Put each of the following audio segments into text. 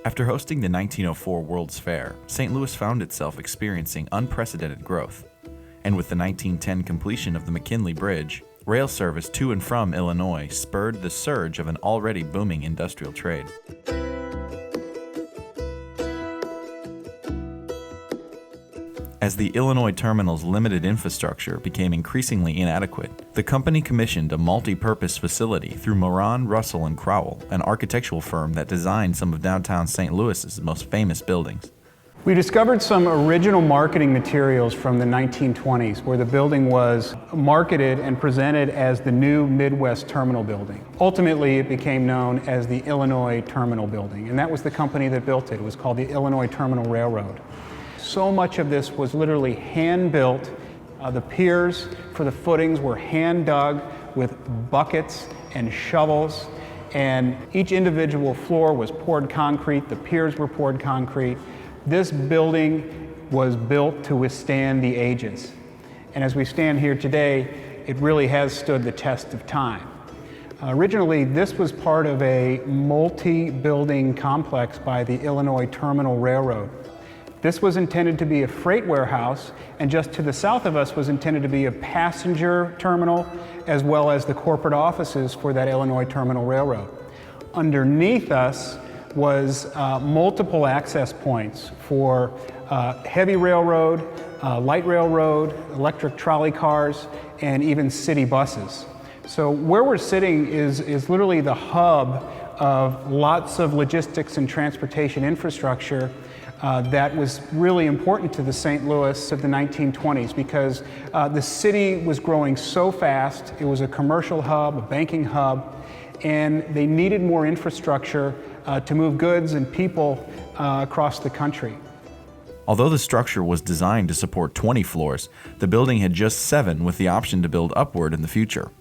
After hosting the 1904 World's Fair, St. Louis found itself experiencing unprecedented growth. And with the 1910 completion of the McKinley Bridge, rail service to and from Illinois spurred the surge of an already booming industrial trade. As the Illinois terminal's limited infrastructure became increasingly inadequate, the company commissioned a multi-purpose facility through Moran, Russell, and Crowell, an architectural firm that designed some of downtown St. Louis's most famous buildings. We discovered some original marketing materials from the 1920s where the building was marketed and presented as the new Midwest Terminal Building. Ultimately, it became known as the Illinois Terminal Building, and that was the company that built it. It was called the Illinois Terminal Railroad. So much of this was literally hand-built. The piers for the footings were hand-dug with buckets and shovels, and each individual floor was poured concrete. The piers were poured concrete. This building was built to withstand the ages. And as we stand here today, it really has stood the test of time. Originally, this was part of a multi-building complex by the Illinois Terminal Railroad. This was intended to be a freight warehouse, and just to the south of us was intended to be a passenger terminal, as well as the corporate offices for that Illinois Terminal Railroad. Underneath us was multiple access points for heavy railroad, light railroad, electric trolley cars, and even city buses. So where we're sitting is literally the hub of lots of logistics and transportation infrastructure that was really important to the St. Louis of the 1920s because the city was growing so fast. It was a commercial hub, a banking hub, and they needed more infrastructure to move goods and people across the country. Although the structure was designed to support 20 floors, the building had just 7 with the option to build upward in the future.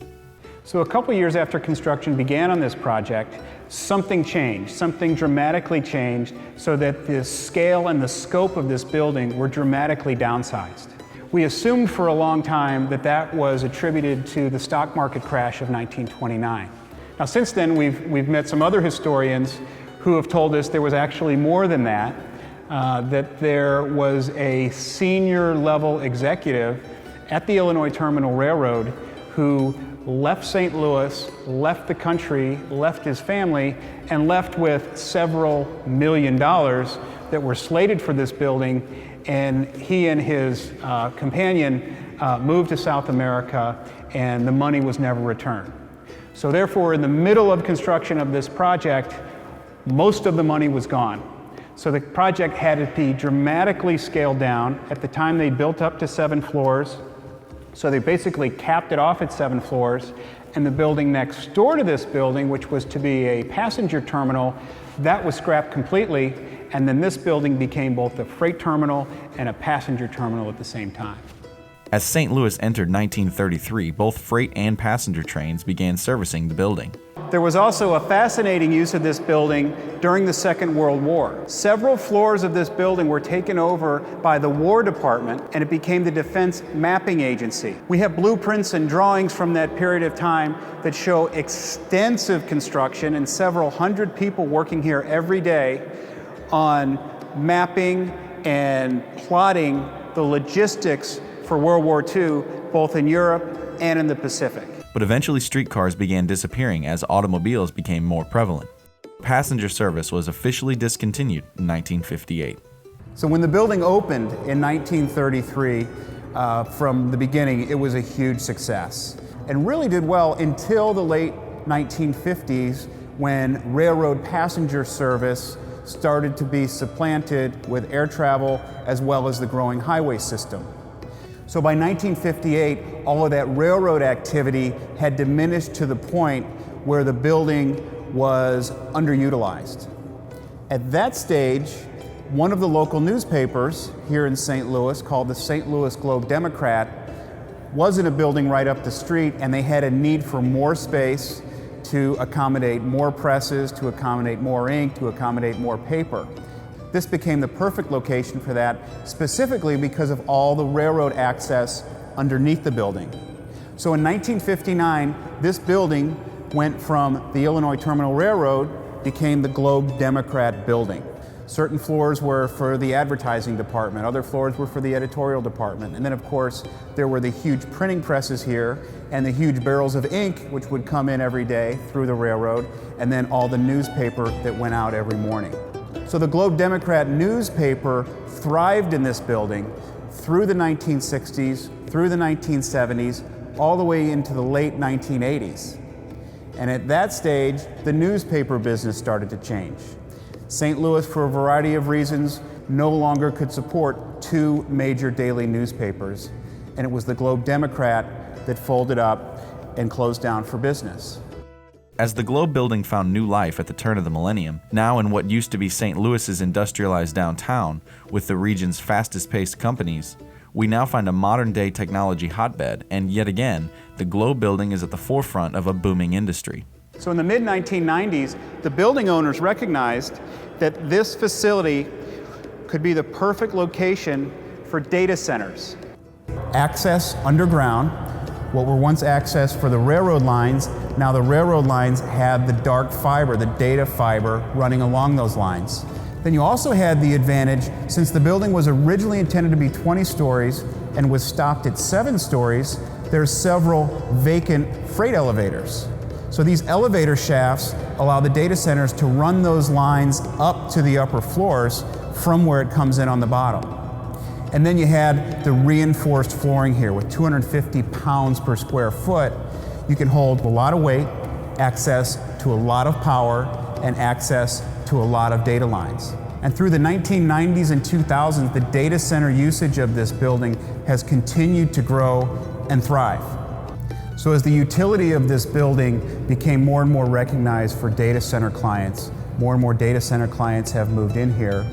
So a couple years after construction began on this project, something changed, something dramatically changed so that the scale and the scope of this building were dramatically downsized. We assumed for a long time that that was attributed to the stock market crash of 1929. Now since then we've met some other historians who have told us there was actually more than that, that there was a senior level executive at the Illinois Terminal Railroad who left St. Louis, left the country, left his family, and left with several $1 million that were slated for this building, and he and his companion moved to South America, and the money was never returned. So therefore, in the middle of construction of this project, most of the money was gone. So the project had to be dramatically scaled down. At the time, they built up to 7 floors. So they basically capped it off at 7 floors, and the building next door to this building, which was to be a passenger terminal, that was scrapped completely, and then this building became both a freight terminal and a passenger terminal at the same time. As St. Louis entered 1933, both freight and passenger trains began servicing the building. There was also a fascinating use of this building during the Second World War. Several floors of this building were taken over by the War Department, and it became the Defense Mapping Agency. We have blueprints and drawings from that period of time that show extensive construction and several hundred people working here every day on mapping and plotting the logistics for World War II, both in Europe and in the Pacific. But eventually streetcars began disappearing as automobiles became more prevalent. Passenger service was officially discontinued in 1958. So when the building opened in 1933, from the beginning, it was a huge success and really did well until the late 1950s when railroad passenger service started to be supplanted with air travel as well as the growing highway system. So by 1958, all of that railroad activity had diminished to the point where the building was underutilized. At that stage, one of the local newspapers here in St. Louis, called the St. Louis Globe-Democrat, was in a building right up the street, and they had a need for more space to accommodate more presses, to accommodate more ink, to accommodate more paper. This became the perfect location for that, specifically because of all the railroad access underneath the building. So in 1959, this building went from the Illinois Terminal Railroad, became the Globe-Democrat building. Certain floors were for the advertising department, other floors were for the editorial department, and then of course there were the huge printing presses here and the huge barrels of ink which would come in every day through the railroad, and then all the newspaper that went out every morning. So the Globe Democrat newspaper thrived in this building through the 1960s, through the 1970s, all the way into the late 1980s. And at that stage, the newspaper business started to change. St. Louis, for a variety of reasons, no longer could support two major daily newspapers, and it was the Globe Democrat that folded up and closed down for business. As the Globe building found new life at the turn of the millennium, now in what used to be St. Louis's industrialized downtown, with the region's fastest-paced companies, we now find a modern-day technology hotbed, and yet again, the Globe building is at the forefront of a booming industry. So in the mid-1990s, the building owners recognized that this facility could be the perfect location for data centers. Access underground, what were once accessed for the railroad lines, now the railroad lines had the dark fiber, the data fiber running along those lines. Then you also had the advantage, since the building was originally intended to be 20 stories and was stopped at 7 stories, there's several vacant freight elevators. So these elevator shafts allow the data centers to run those lines up to the upper floors from where it comes in on the bottom. And then you had the reinforced flooring here with 250 pounds per square foot. You can hold a lot of weight, access to a lot of power, and access to a lot of data lines. And through the 1990s and 2000s, the data center usage of this building has continued to grow and thrive. So as the utility of this building became more and more recognized for data center clients, more and more data center clients have moved in here.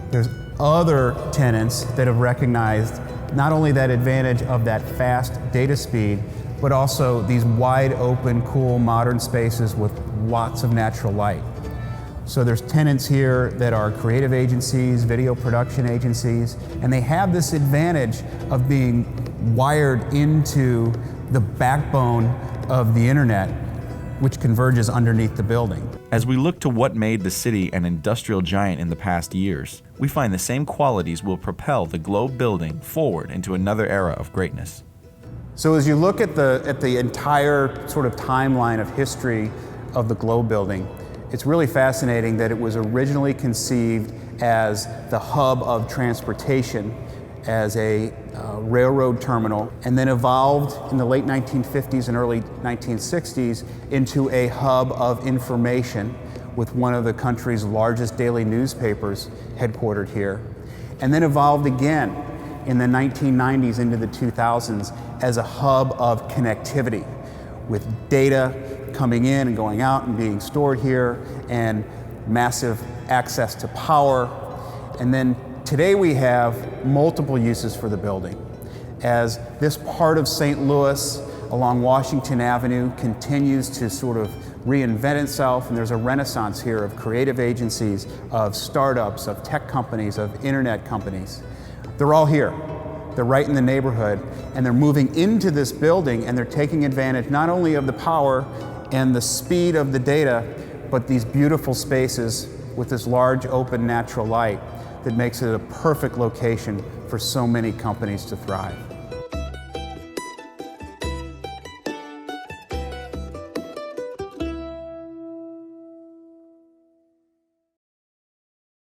There's other tenants that have recognized not only that advantage of that fast data speed, but also these wide open, cool, modern spaces with lots of natural light. So there's tenants here that are creative agencies, video production agencies, and they have this advantage of being wired into the backbone of the internet, which converges underneath the building. As we look to what made the city an industrial giant in the past years, we find the same qualities will propel the Globe building forward into another era of greatness. So as you look at the entire sort of timeline of history of the Globe building, it's really fascinating that it was originally conceived as the hub of transportation, as a railroad terminal, and then evolved in the late 1950s and early 1960s into a hub of information with one of the country's largest daily newspapers headquartered here, and then evolved again in the 1990s into the 2000s as a hub of connectivity, with data coming in and going out and being stored here, and massive access to power. And then today we have multiple uses for the building. As this part of St. Louis along Washington Avenue continues to sort of reinvent itself, and there's a renaissance here of creative agencies, of startups, of tech companies, of internet companies. They're all here. They're right in the neighborhood, and they're moving into this building, and they're taking advantage not only of the power and the speed of the data, but these beautiful spaces with this large open natural light that makes it a perfect location for so many companies to thrive.